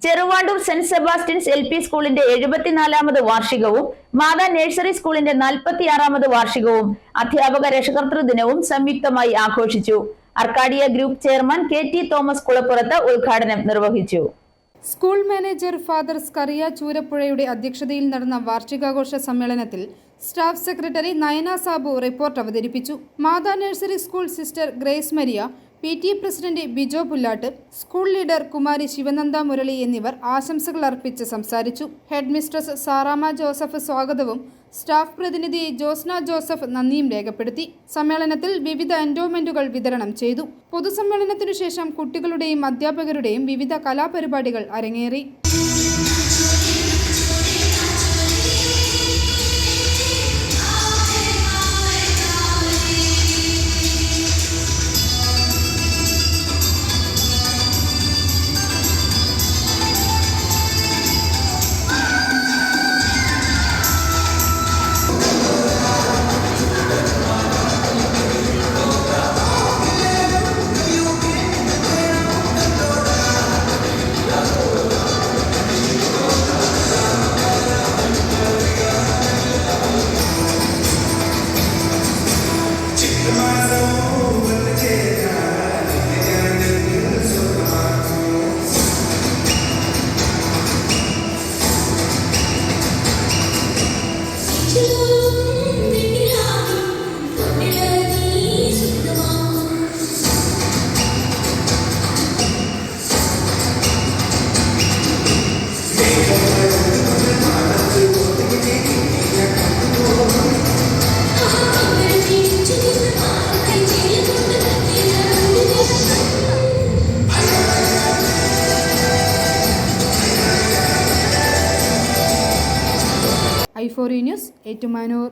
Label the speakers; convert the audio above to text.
Speaker 1: Cheruvandoor saint Sebastian's LP സ്കൂളിന്റെ 74ാമത് വാർഷികവും മാതാ nursery സ്കൂളിന്റെ 46ാമത് വാർഷികവും അധ്യാപക രക്ഷകർതൃ ദിനവും സംയുക്തമായി ആഘോഷിച്ചു. Arcadia group chairman KT Thomas Kulappurath ഉദ്ഘാടനം നിർവഹിച്ചു.
Speaker 2: സ്കൂൾ മാനേജർ ഫാദർ സ്കറിയ ചൂരപ്പുഴയുടെ അധ്യക്ഷതയിൽ നടന്ന വാർഷികാഘോഷ സമ്മേളനത്തിൽ staff secretary Nayana Sabu report അവതരിപ്പിച്ചു. Matha nursery school sister Grace Maria, PTA president Bijo Pullattu, school leader കുമാരി ശിവനന്ദ മുരളി എന്നിവർ ആശംസകൾ അർപ്പിച്ച് സംസാരിച്ചു. ഹെഡ് മിസ്ട്രസ് സാറാമ ജോസഫ് സ്വാഗതവും സ്റ്റാഫ് പ്രതിനിധി ജോസ്ന ജോസഫ് നന്ദിയും രേഖപ്പെടുത്തി. സമ്മേളനത്തിൽ വിവിധ എൻഡോമെന്റുകൾ വിതരണം ചെയ്തു. പൊതുസമ്മേളനത്തിനു ശേഷം കുട്ടികളുടെയും അധ്യാപകരുടെയും വിവിധ കലാപരിപാടികൾ അരങ്ങേറി. i4e news Ettumanoor.